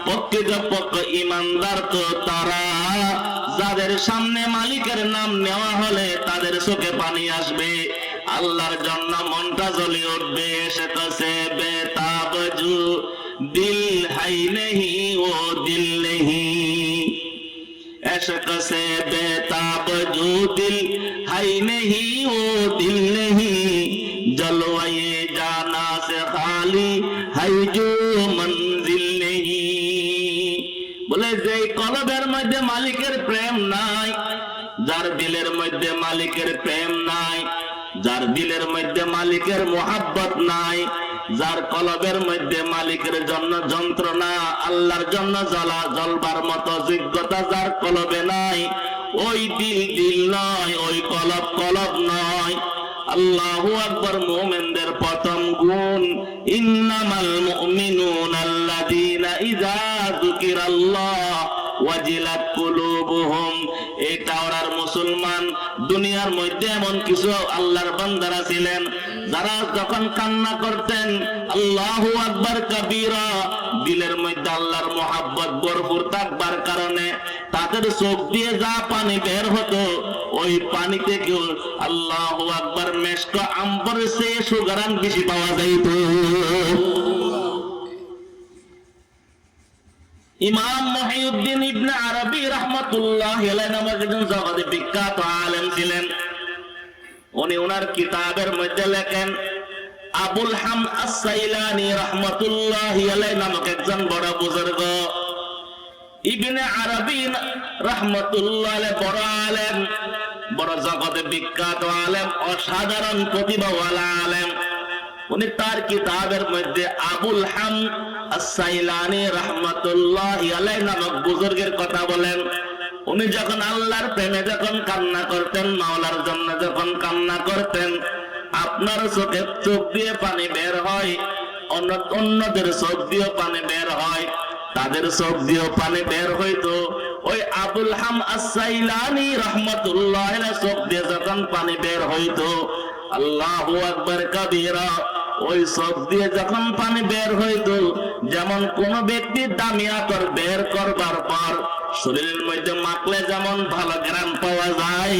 প্রকৃতপক্ষে ঈমানদার তো তারা যাদের সামনে মালিকের নাম নেওয়া হলে তাদের চোখে পানি আসবে, আল্লাহর জন্য মনটা জ্বলে উঠবে। সে কাছে বেতাবজু দিল হাই নেহি ও দিল নেহি, इश्क से बेताबजू दिल है नहीं वो दिल नहीं, जलवाए जाना से खाली है जो मंजिल नहीं। बोले जे कलबेर मध्य मालिकेर प्रेम नाई, जार दिलेर मध्य मालिकेर प्रेम नाई, जार दिलेर मध्य मालिकेर मोहब्बत नाई, যার কলবের মধ্যে মালিকের জন্য যন্ত্রণা, আল্লাহর জন্য জ্বালা জ্বলবার মতো যোগ্যতা যার কলবে নাই, ওই দিল দিল নয়, ওই কলব কলব নয়। আল্লাহু আকবার। মুমিনদের প্রথম গুণ ইন্নামাল মুমিনুনা আল্লাযীনা ইযা যুকিরাল্লাহ ওয়াজিলাত কুলুবুহুম। এটা ওরার মুসলমান। দুনিয়ার মধ্যে এমন কিছু আল্লাহর বান্দারা ছিলেন যারা যখন কান্না করতেন আল্লাহু আকবার কাবীরা, দিলের মধ্যে আল্লাহর মোহাব্বত ভরপুর থাকবার কারণে তাদের চোখ দিয়ে যা পানি বের হতো ওই পানি থেকে আল্লাহু আকবার মেশক আম্বরের চেয়ে সুগরান বেশি পাওয়া যাইত। ইমাম মুহিউদ্দিন ইবনে আরবি রাহমাতুল্লাহি আলাইহি নামক একজন জগতে বিখ্যাত আলেম ছিলেন। উনি ওনার কিতাবের মধ্যে লেখেন আবুল হাম আস-সাইলানি রাহমাতুল্লাহি আলাইহি নামক একজন বড় বুজুর্গ, ইবনে আরবি রাহমাতুল্লাহি আলাইহি বড় আলেম, বড় জগতে বিখ্যাত আলেম, অসাধারণ প্রতিভাওয়ালা আলেম। উনি তার কিতাবের মধ্যে আবুল হাম আস-সাইলানি রাহমাতুল্লাহি আলাইহি নামক বুজুর্গের কথা বলেন। উনি যখন আল্লাহর প্রেমে যখন কান্না করতেন, মাওলার জন্য যখন কান্না করতেন, আপনার চোখে চোখ দিয়ে পানি বের হয়, অন্যদের চোখ দিয়ে পানি বের হয়, তাদের চোখ দিয়ে পানি বের হইতো। ওই আবুল হাম আস-সাইলানি রাহমাতুল্লাহি আলাইহি চোখ দিয়ে যখন পানি বের হইতো, আল্লাহু আকবার কাবীরা, ওই চোখ দিয়ে যখন পানি বের হইতো, যেমন কোন ব্যক্তি দামি আতর বের করবার পর শরীরের মধ্যে মাখলে যেমন ভালো ঘ্রাণ পাওয়া যায়,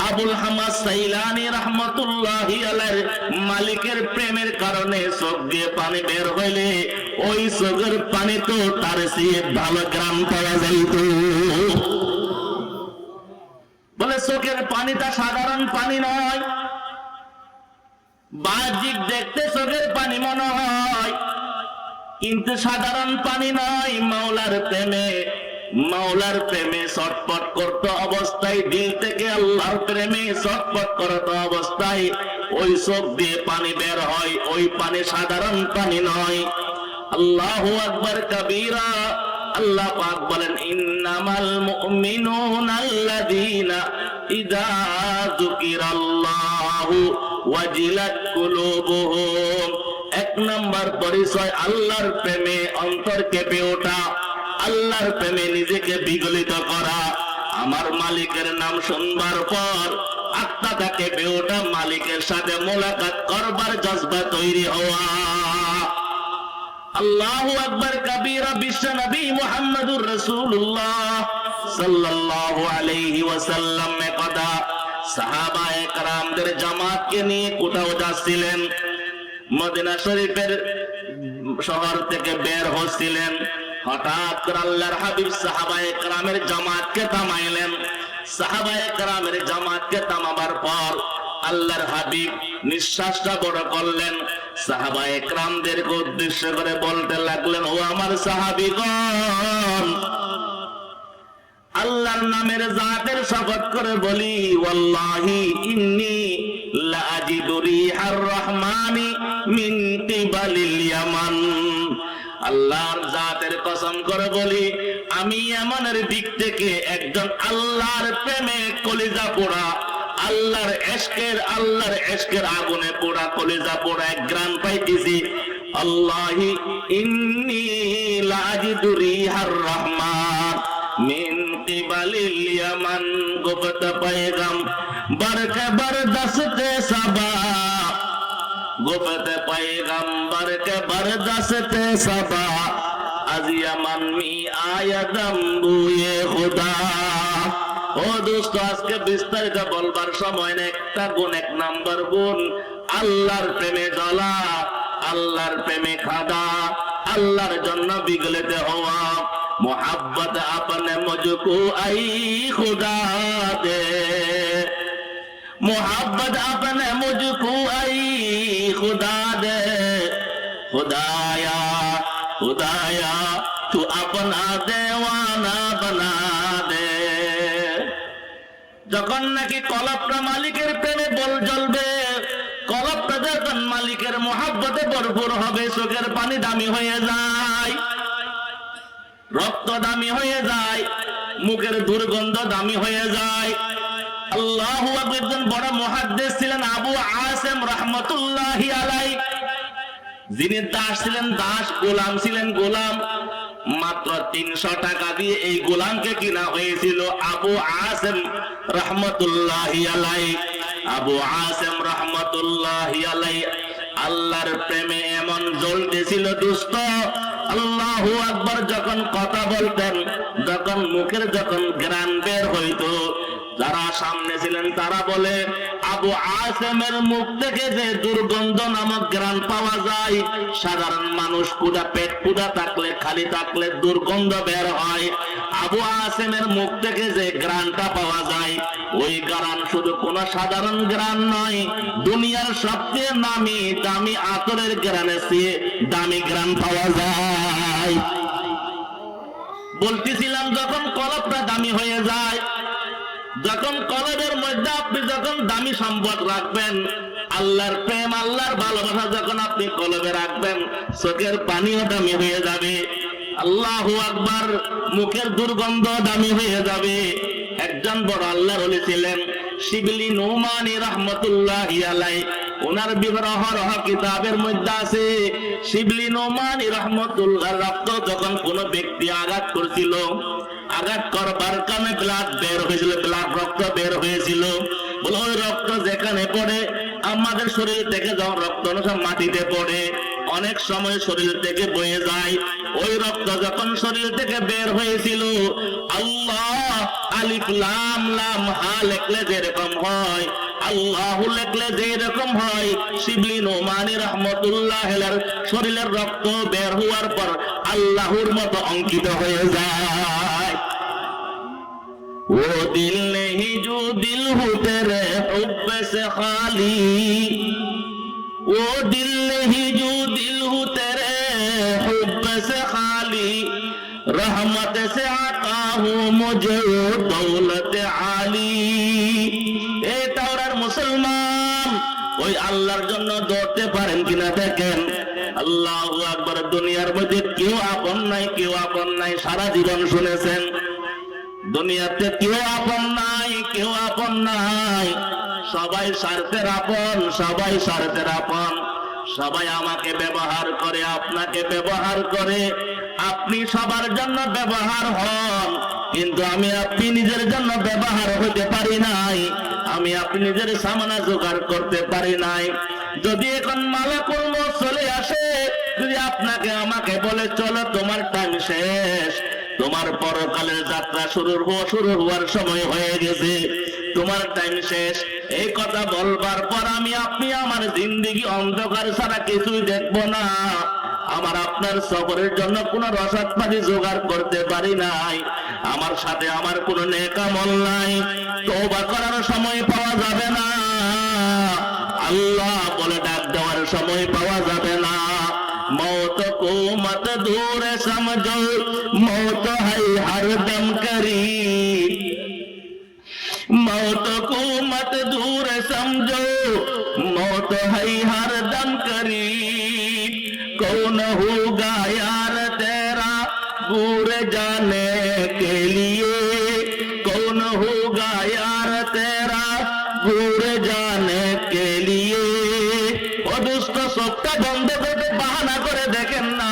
আবুল হাম আস-সাইলানি রাহমাতুল্লাহি আলাইহি মালিকের প্রেমের কারণে চোখ দিয়ে পানি বের হইলে ওই চোখের পানি তো তার চেয়ে ভালো ঘ্রাণ পাওয়া যাইত। বলে চোখের পানিটা সাধারণ পানি নয়, বাহ্যিক দেখতে চোখের পানি মনে হয়, কিন্তু সাধারণ পানি নয়। মাওলার প্রেমে ছটফট করতে অবস্থায়, দিল থেকে আল্লাহর প্রেমে ছটফট করতে অবস্থায় ওই চোখ দিয়ে পানি বের হয়, ওই পানি সাধারণ পানি নয়। আল্লাহু আকবার কাবীরা। আল্লাহ পাক বলেন ইন্নামাল মুমিনুনা আল্লাযীনা ইযা যুকিরাল্লাহু ওয়াজিলাত কুলুবুহুম। এক নাম্বার পরিচয় আল্লাহর প্রেমে অন্তর কেঁপে ওঠা, আল্লাহর প্রেমে নিজেকে বিগলিত করা। আমার মালিকের নাম শুনবার পর আত্মাটা কেঁপে ওঠা, মালিকের সাথে মোলাকাত করবার জজবা তৈরি হওয়া। আল্লাহু আকবার কাবীরা। বিশ্ব নবী মুহাম্মদুর রাসূলুল্লাহ সাল্লাল্লাহু আলাইহি ওয়াসাল্লাম একদা সাহাবায়ে কেরামদের জামাতকে নিয়ে কোথাও যাচ্ছিলেন, মদিনা শরীফের শহর থেকে বের হচ্ছিলেন। হঠাৎ করে আল্লাহর হাবিব সাহাবায়ে কেরামের জামাতকে থামাইলেন। সাহাবায়ে কেরামের জামাতকে থামাবার পর আল্লাহর হাবিব নিঃশ্বাসটা বড় করলেন, সাহাবায়ে কেরামদেরকে উদ্দেশ্য করে বলতে লাগলেন, ও আমার সাহাবীগণ, আল্লাহর নামের জাতের শপথ করে বলি, ওয়াল্লাহি ইন্নী লা আজিদু রিহার রহমানি মিন কিবালিল ইয়ামান। আল্লাহর জাতের কসম করে বলি, আমি ইয়ামানের দিক থেকে একজন আল্লাহর প্রেমে কলিজা পোড়া, আল্লাহর ইশকের আগুনে পোড়া কলিজা পোড়া এক গ্রান পাইতেছি। আল্লাহি ইন্নী লা আজিদু রিহার রহমান মিন কিবালিল ইয়ামান। গুপ্ত पैगम बरके बरदस्ते सबा, गुप्त पैगंबर के बरदस्ते सबा, আজিয়া মানমি আয়াদম বুয়ে খুদা। ও দোস্ত, আজকে বিস্তারিত বলবার সময় না, একটা গুণ, এক নাম্বার গুণ আল্লাহর প্রেমে জ্বলা, আল্লাহর প্রেমে খাদা, আল্লাহর জন্য বিগলিত হওয়া। मोहब्बत अपने मुझको आई खुदा दे, मोहब्बत अपने मुझको आई खुदा दे, खुदाया खुदाया तू अपना देवाना बना दे। যখন নাকি কলবটা মালিকের প্রেমে বল জ্বলবে, কলবটা যখন মালিকের মোহাব্বতে ভরপুর হবে, চোখের পানি দামি হয়ে যায়, রক্ত দামি হয়ে যায়, মুখের দুর্গন্ধ দামি হয়ে যায়। আল্লাহু আকবার। একজন বড় মুহাদ্দিস ছিলেন আবু আসিম রাহমাতুল্লাহি আলাইহি, যিনি দাস ছিলেন দাস, গোলাম ছিলেন গোলাম। মাত্র 300 টাকা দিয়ে এই গোলামকে কিনা হয়েছিল। আবু আসিম রাহমাতুল্লাহি আলাইহি, আবু আসিম রাহমাতুল্লাহি আলাইহি আল্লাহর প্রেমে এমন জ্বলতেছিল দোস্ত, আল্লাহু আকবার। যখন কথা বলতেন, যখন মুখের যখন ঘ্রাণ বের হইতো, যারা সামনে ছিলেন তারা বলে, আবু আসিমের মুখ থেকে যে দুর্গন্ধ নামক ঘ্রাণ পাওয়া যায়, সাধারণ মানুষ পেট ক্ষুধা থাকলে, খালি থাকলে দুর্গন্ধ বের হয়, আবু আসিমের মুখ থেকে যে ঘ্রাণটা পাওয়া যায়, ওই ঘ্রাণ শুধু কোন সাধারণ ঘ্রাণ নয়, দুনিয়ার সবচেয়ে নামি দামি আতরের ঘ্রাণের চেয়ে দামি ঘ্রাণ পাওয়া যায়। বলতেছিলাম, যখন কলবটা দামি হয়ে যায়, যখন কলবের মধ্যে আপনি যখন দামি সম্পদ রাখবেন, আল্লাহর প্রেম, আল্লাহর ভালোবাসা যখন আপনি কলবে রাখবেন, চোখের পানিও দামি হয়ে যাবে। আল্লাহু আকবার। মুখের দুর্গন্ধ দামি হয়ে যাবে। একজন বড় আল্লাহর ওলি ছিলেন শিবলি নুমানি রাহমাতুল্লাহি আলাইহি, ওনার বিবরণ কিতাবের মধ্যে আছে। শিবলি নুমানি রাহমাতুল্লাহ রক্ত যখন কোন ব্যক্তি আঘাত করছিল, আঘাত করবার কারণে ব্লাড বের হয়েছিল, ব্লাড রক্ত বের হয়েছিল। বলে ওই রক্ত যেখানে পড়ে, আমাদের শরীর থেকে যখন রক্ত মাটিতে পড়ে, অনেক সময় শরীর থেকে বয়ে যায়। ওই রক্ত যখন শরীর থেকে বের হয়েছিল, আল্লাহ আলিফ লাম লাম হা লিখলে যেরকম হয়, আল্লাহু লিখলে যেরকম হয়, শিবলি নোমানি রাহমাতুল্লাহির শরীরের রক্ত বের হওয়ার পর আল্লাহর মতো অঙ্কিত হয়ে যায়। वो दिल नहीं जो दिल हो तेरे हुब्ब से खाली, वो दिल नहीं जो दिल हो तेरे हुब्ब से खाली, रहमत से आता हूँ मुझे दौलत आली। ए ताওরার মুসলমান, ওই আল্লাহর জন্য দৌড়তে পারেন কিনা দেখেন। আল্লাহু আকবার। দুনিয়ার মধ্যে কেউ আপন নাই, কেউ আপন নাই, সারা জীবন শুনেছেন। দুনিয়াতে কেউ আপন নাই, কেউ আপন নাই, সবাই স্বার্থের আপন, সবাই স্বার্থের আপন। সবাই আমাকে ব্যবহার করে, আপনাকে ব্যবহার করে। আপনি সবার জন্য ব্যবহার হন, কিন্তু আমি আপনি নিজের জন্য ব্যবহার হতে পারি নাই, আমি আপনি নিজের সামনা জোগাড় করতে পারি নাই। যদি এখন মালাকুল মউত চলে আসে, যদি আপনাকে আমাকে বলে চলো তোমার টাইম শেষ, তোমার পরকালের যাত্রা শুরু হওয়ার সময় হয়ে গেছে, তোমার টাইম শেষ, এই কথা বলবার পর আমি আপনি আমার জিন্দেগি অন্ধকার ছাড়া কিছুই দেখবো না, আমার আপনার সফরের জন্য কোনো রসদ পানি জোগাড় করতে পারি নাই, আমার সাথে আমার কোনো নেক আমল নাই, তওবা করার সময় পাওয়া যাবে না, আল্লাহ বলে ডাক দেওয়ার সময় পাওয়া যাবে না। मौत को मत दूर समझो, मौत है हरदम करीब, मौत को मत दूर समझो, मौत है हरदम करीब, कौन होगा यार तेरा दूर जाने के लिए, कौन होगा यार तेरा दूर जाने के लिए। ও দুষ্ট সবটা বন্ধ করে বাহানা করে দেখেন না,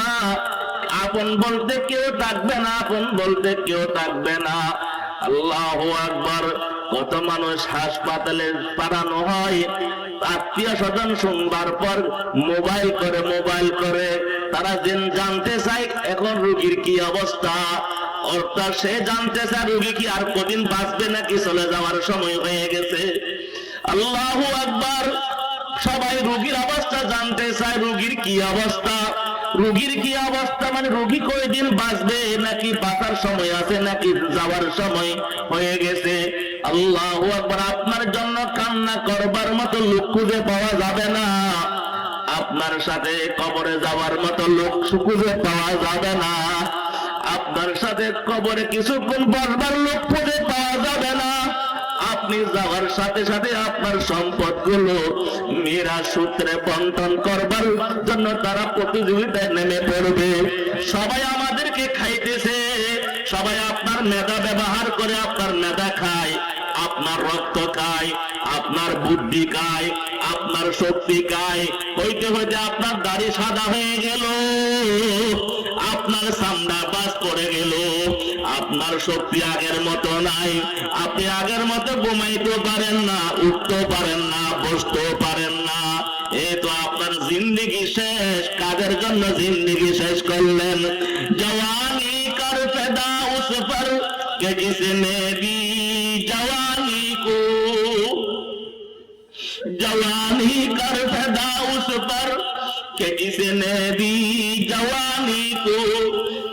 আপন বলতে কেউ থাকবে না, আপন বলতে কেউ থাকবে না। আল্লাহু আকবার। কত মানুষ হাসপাতালে পাঠানো হয়, আত্মীয় স্বজন শুনবার পর মোবাইল করে তারা জানতে চায় এখন রোগীর কি অবস্থা, অর্থাৎ সে জানতে চায় রোগী কি আর কদিন বাঁচবে নাকি চলে যাওয়ার সময় হয়ে গেছে। আল্লাহু আকবার। সবাই রোগীর অবস্থা জানতে চায়, রোগীর কি অবস্থা, রোগীর কি অবস্থা মানে রোগী কয়দিন বাঁচবে, নাকি বাঁচার সময় আছে নাকি যাওয়ার সময় হয়ে গেছে। আল্লাহু আকবার। আপনার জন্য কান্না করবার মতো লোক খুঁজে পাওয়া যাবে না, আপনার সাথে কবরে যাওয়ার মতো লোক খুঁজে পাওয়া যাবে না, আপনার সাথে কবরে কিছুক্ষণ বসবার লোক খুঁজে পাওয়া যাবে না। আপনি যাওয়ার সাথে সাথে আপনার সম্পদগুলো মেরা সূত্রে বন্টন করবার জন্য তারা প্রতিযোগিতায় নেমে পড়বে। সবাই আমাদেরকে খাইতেছে, সবাই আপনার মেধা ব্যবহার করে আপনার মেধা খায়, আপনার রক্ত খায়, আপনার বুদ্ধি খায়, আপনার শক্তি খায়। হইতে হইতে আপনার দাড়ি সাদা হয়ে গেল, আপনার চামড়া বাজ পড়ে গেল, আপনার শক্তি আগের মতো নাই, আপনি আগের মতো ঘুমাইতে পারেন না, উঠতে পারেন না, বসতেও পারেন না। এই তো আপনার জিন্দেগি শেষ। কাদের জন্য জিন্দেগি শেষ করলেন? জওয়ানি কর ফেদা উস पर कि जिसने दी जवानी को, जवानी कर फदा उस पर कि जिसने दी जवानी को,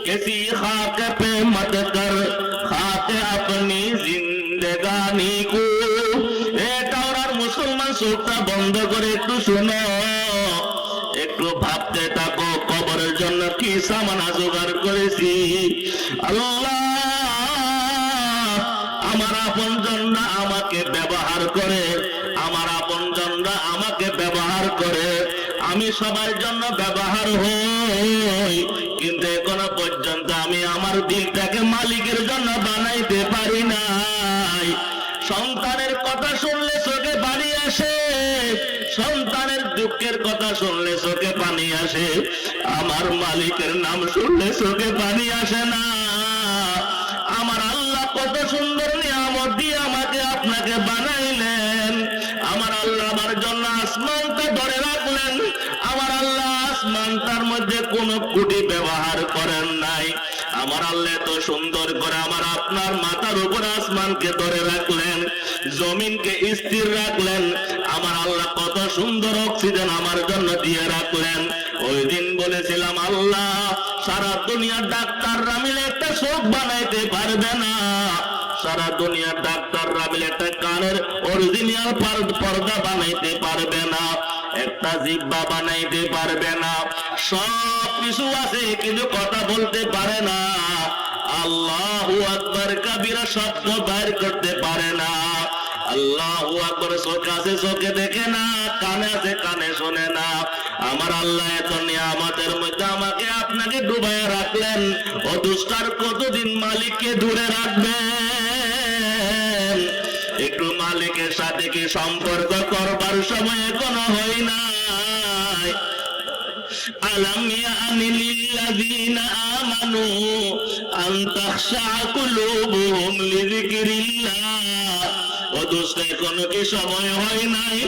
किसी खाक पे मत कर खाक अपनी जिंदगानी को। এটা ওরার মুসলমান চোখটা বন্ধ করে একটু শোনো, একটু ভাবতে থাকো কবরের জন্য কি সামান জোগাড় করেছি। আল্লাহ আমার আপনজনরা আমাকে ব্যবহার করে, আমার আপনজনরা আমাকে ব্যবহার করে, আমি সবার জন্য ব্যবহার হই, কিন্তু এখনো পর্যন্ত আমি আমার দিলটাকে মালিকের জন্য বানাইতে পারি নাই। সন্তানের কথা শুনলে চোখে পানি আসে, সন্তানের দুঃখের কথা শুনলে চোখে পানি আসে, আমার মালিকের নাম শুনলে চোখে পানি আসে না। আমার আল্লাহ কত সুন্দর নিয়ামত দিয়ে আমাকে আপনাকে বানাইলেন। আমার আল্লাহ আমার জন্য আসমানটা ধরে রাখলেন, আমার আল্লাহ আসমানটার মধ্যে কোনো কুটি ব্যবহার করেন নাই। আমার আল্লাহ এত সুন্দর করে আমার আপনার মাথার উপর আসমানকে ধরে রাখলেন, জমিনকে স্থির রাখলেন। আমার আল্লাহ কত সুন্দর অক্সিজেন আমার জন্য দিয়ে রাখলেন। ওই দিন বলেছিলাম আল্লাহ সারা দুনিয়ার ডাক্তাররা মিলে একটা চোখ বানাইতে পারবে না, সারা দুনিয়ার ডাক্তাররা মিলে একটা কানের অরিজিনাল পর্দা বানাইতে পারবে না, একটা জিহ্বা বানাইতে পারবে না। সব কিছু আছে কিন্তু কথা বলতে পারে না। আল্লাহু আকবার কাবীরা শব্দ বাইর করতে পারে না। আল্লাহু আকবার। চোখ আছে চোখে দেখে না, কানে আছে কানে শোনে না। আমার আল্লাহ এত নিয়ামতের মধ্যে আমাকে আপনাকে ডুবাইয়া রাখলেন, ও দুষ্টার কতদিন মালিককে দূরে রাখবেন? একটু মালিকের সাথে কি সম্পর্ক করবার সময় কোনো হয় নাই? আলাম ইয়ানি লিল্লাযীনা আমানু আন তাখশা কুলুবুহুম লিযিকরিল্লাহ। ও দোস্ত এখনো কি সময় হয় নাই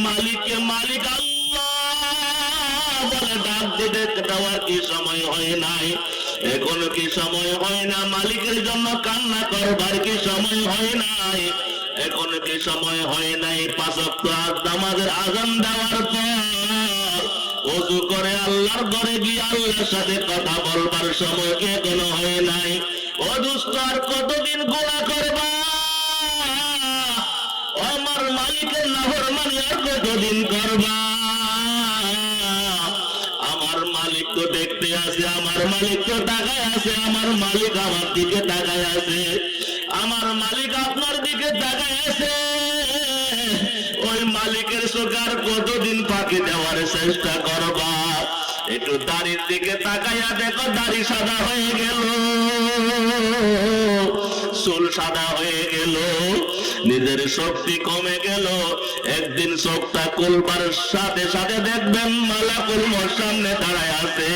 মালিককে মালিক আল্লাহ বলে ডাক দিতে দেওয়ার কি সময় হয় নাই? এখনো কি সময় হয় না মালিকের জন্য কান্না করবার কি সময় হয় নাই? এখনো কি সময় হয় নাই 5 ওয়াক্ত নামাজের আযান দেওয়ার পর ওযু করে আল্লাহর ঘরে গিয়ে আল্লাহর সাথে কথা বলবার সময় কি এখনো হয় নাই? ও দোস্ত আর কতদিন গুনাহ করবা? আমার মালিকের নাফরমানি আর কতদিন করবা? আমার মালিক তো দেখতে আছে, আমার মালিক তো তাকায় আছে, আমার মালিক আমার দিকে তাকায় আছে, আমার মালিক আপনার দিকে তাকায় আছে। ওই মালিকের চোখে আর কতদিন ফাঁকি দেওয়ার চেষ্টা করবা? একটু দাড়ির দিকে তাকাইয়া দেখো, দাড়ি সাদা হয়ে গেল, চুল সাদা হয়ে গেল, নিজের শক্তি কমে গেল। একদিন চোখটা খুলবার সাথে সাথে দেখবেন মালাকুল মউত সামনে দাঁড়ায় আছে।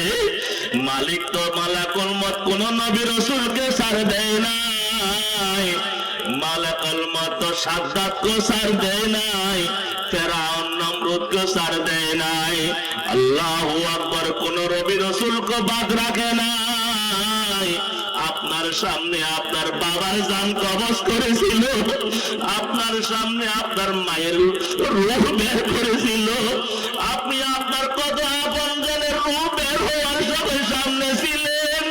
মালিক তো মালাকুল মউত কোন নবী রাসূলকে ছাড় দেয় নাই, মালাকুল মউত তো সাজ্জাদকে ছাড় দেয় নাই, ফেরাউন নমরুদকে ছাড় দেয় নাই। আল্লাহু আকবার। কোন নবী রাসূলকে বাদ রাখে নাই। আপনার সামনে আপনার বাবার জান কবজ করেছিল, আপনার সামনে আপনার মায়ের রূহ বের করেছিল। আপনি আপনার কত আপনজনের রূহ বের হওয়ার সবাই সামনে ছিলেন।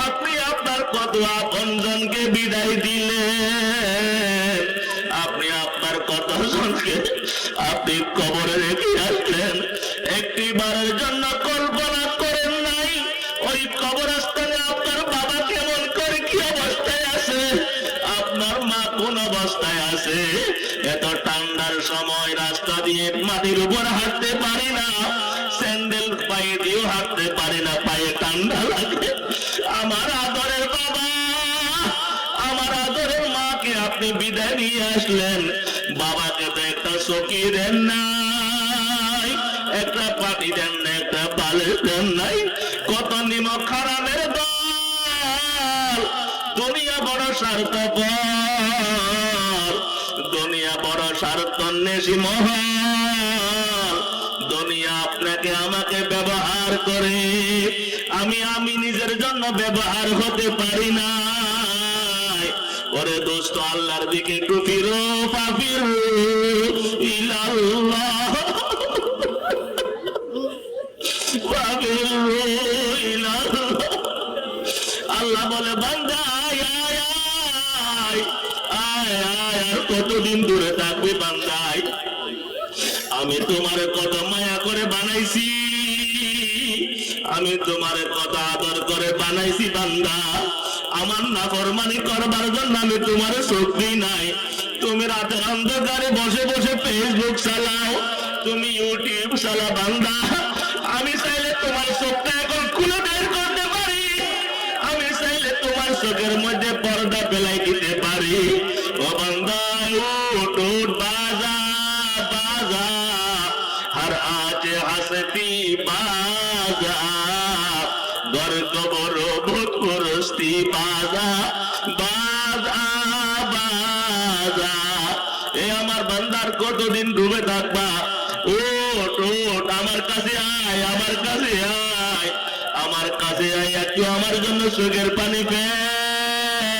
আপনি আপনার কত আপনজনকে বিদায় দিলেন। আপনি আপনার কত জনকে আপনি কবরে রেখে আসলেন। একটি বারের জন্য কল্পনা করেন নাই ওই কবরস্থানে আপনার বাবা কেমন করে কি অবস্থায় আছে, আপনার মা কোন অবস্থায় আছে। এত ঠান্ডার সময় রাস্তা দিয়ে মাটির উপর হাঁটতে পারি না, স্যান্ডেল পায়ে দিয়েও হাঁটতে পারি না, পায়ে ঠান্ডা লাগে। আমার আদরের বাবা, আমার আদরের মাকে আপনি বিদায় নিয়ে আসলেন। বাবাকে তো একটা চকি দেন নাই, একটা পাটি দেন না, একটা বালিশ দেন নাই। কত নিমক খারাপের দল। দুনিয়া বড় স্বার্থপর, দুনিয়া বড় স্বার্থন্বেষী মহান। দুনিয়া আপনাকে আমাকে ব্যবহার করে, আমি নিজের জন্য ব্যবহার হতে পারি না। ওরে দোস্ত, আল্লাহর দিকে একটু ফিরো, ফাফিরু ইলাল্লাহ, ফাফিরু ইলাল্লাহ। আল্লাহ বলে বান্দা আয় আয় আয় আয় আয়। আর কতদিন দূরে থাকবে বান্দা? আমি তোমার কত মায়া করে বানাইছি, আমি তোমার কত আদর করে বানাইছি বান্দা। আমার নাফরমানি করবার জন্য আমি তোমার শক্তি নাই। তুমি রাতের অন্ধকারে বসে বসে ফেসবুক চালাও, তুমি ইউটিউব চালা বান্দা। আমি চাইলে তোমার চোখটা এখন খুলে বের করতে পারি, আমি চাইলে তোমার চোখের মধ্যে পর্দা ফেলাই দিতে পারি। ও বান্দা উঠ উঠ, বাজা বাজা, हर आज हंसती बाजा, गर्ग बड़ो भूत पुरुषती बाजा बाजा बाजा। এ আমার বান্দার কতদিন ডুবে থাকবা? ওঠ ওঠ, আমার কাছে আয়, আমার কাছে আয়, আমার কাছে আয়। একটু আমার জন্য চোখের পানি ফেল।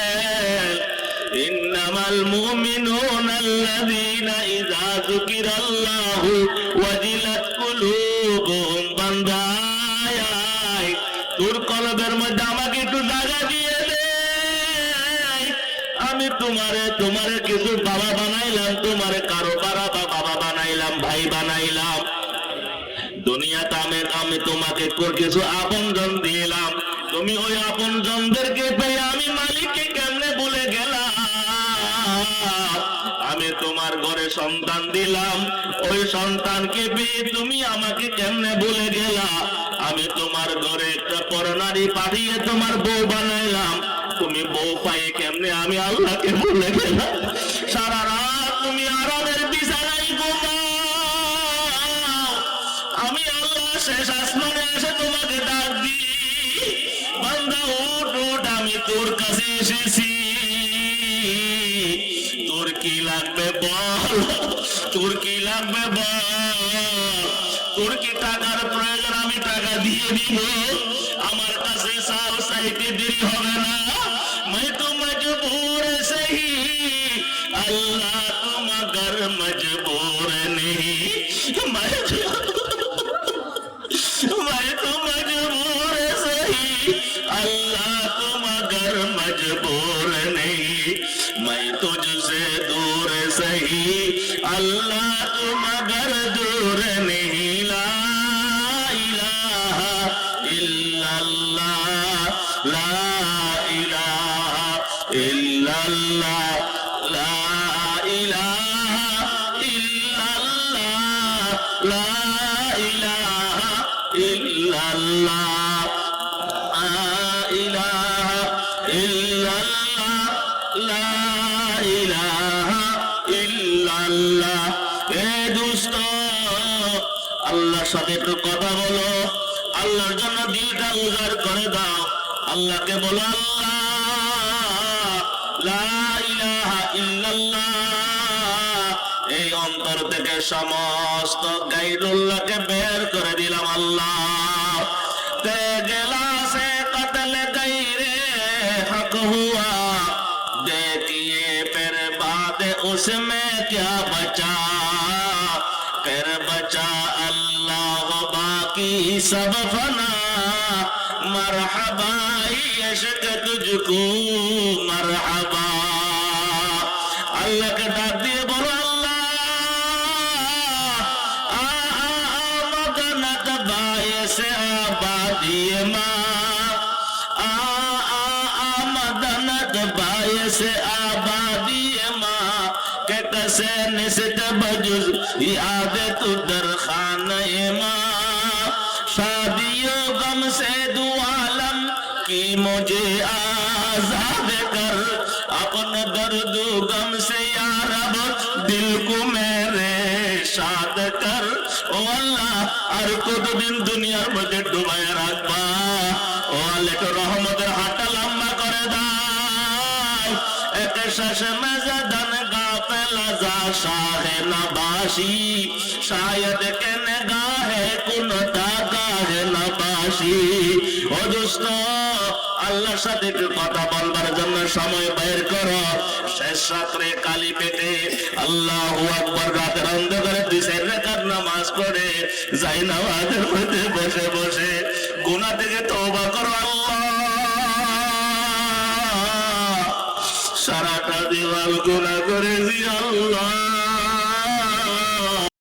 ইন্নামাল মুমিনুনা আল্লাযীনা ইযা যুকিরাল্লাহু ওয়াজিলাত কুলুবুহুম। বান্দা আয়, তোর কলবের মধ্যে আমাকে একটু জায়গা দিয়ে দে। আমি তোমারে কিছু বাবা বানাইলাম, তোমারে কারো বাবা বানাইলাম, ভাই বানাইলাম। দুনিয়াতে আমি তোমাকে কিছু আপনজন দিলাম। তুমি ওই আপনজনদেরকে পেয়ে আমি মালিককে কেমনে ভুলে গেলাম? আমি তোমার ঘরে সন্তান দিলাম, ওই সন্তানকে পেয়ে তুমি আমাকে কেমনে ভুলে গেলা? আমি তোমার ঘরে একটা পরনারী পাঠিয়ে তোমার বউ বানাইলাম, তুমি বউ পাইয়ে কেমনে আমি আল্লাহকে ভুলে গেলাম? সারা রাত তুমি আরামের বিছানায় ঘুমাও, আমি আল্লাহ শেষ আসমানে এসে তোমাকে ডাক দিই, বান্দা উঠ উঠ, আমি তোর কাছে এসেছি। তোর কি লাগবে বল, তোর কি লাগবে বল। তোর কি টাকার প্রয়োজন? আমি টাকা দিয়ে দিব। আমার কাছে সাল চাইতে দেরি হবে না। मैं तो मजबूर सही, अल्लाह तो मगर मजबूर नहीं। मैं तो मजबूर सही, अल्लाह तो मगर मजबूर नहीं। मैं तुझसे दूर सही, अल्लाह तो मगर दूर नहीं। ला इलाहा इल्लल्लाह, ला इलाहा इल्लल्लाह, ला इलाहा इल्लल्लाह, ला इलाहा इल्लल्लाह, ला इलाहा इल्लल्लाह, ला इलाहा इल्लल्लाह। এ দোস্ত, আল্লাহর সাথে একটু কথা বলো, আল্লাহর জন্য দিলটা উজাড় করে দাও। আল্লাহকে বলো, আল্লাহ লা ইলাহা ইল্লাল্লাহ, এই অন্তর থেকে সমস্ত গায়রুল্লাহকে বের করে দিলাম আল্লাহ। তে গেলা সে কতল গায়রে হক হুয়া, देखिए फिर बाद उसमें क्या बचा, फिर बचा अल्लाह बाकी सब फना, मरहबा इश्क तुझको मरहबा। अल्लाह के डाक दिए बोलो अल्लाह, मदनत बाए से आबादी माँ, मदनत बाए से आबादी माँ, के कसे निश्चित बजुज याद तू दर खाने माँ, शादियों गम से दुआलम की मुझे आजाद कर, अपने दर्द गम से या रब दिल को मेरे शाद कर। ओ अल्लाह আর কতদিন দুনিয়ার মধ্যে ডুবায় রাখবা? ও আল্লাহ একটু রহমতের হাতটা লম্বা করে দাও। এক শ্বাসে মেজাদান গাফেলা যা শাহে নবাসি, শায়দ কে নিগাহে কুনতা গাহে নবাসি। ও দোস্ত, আল্লাহর সাথে একটু কথা বলবার জন্য সময় বের করো। শেষ রাত্রে কালি পেটে আল্লাহু আকবার রাতের অন্ধকারে 2 রাকাত নামাজ পড়ে যাই নামাজের মধ্যে বসে বসে গুনাহ থেকে তওবা করো। আল্লাহ, সারাটা দিন গুনাহ করেছি আল্লাহ,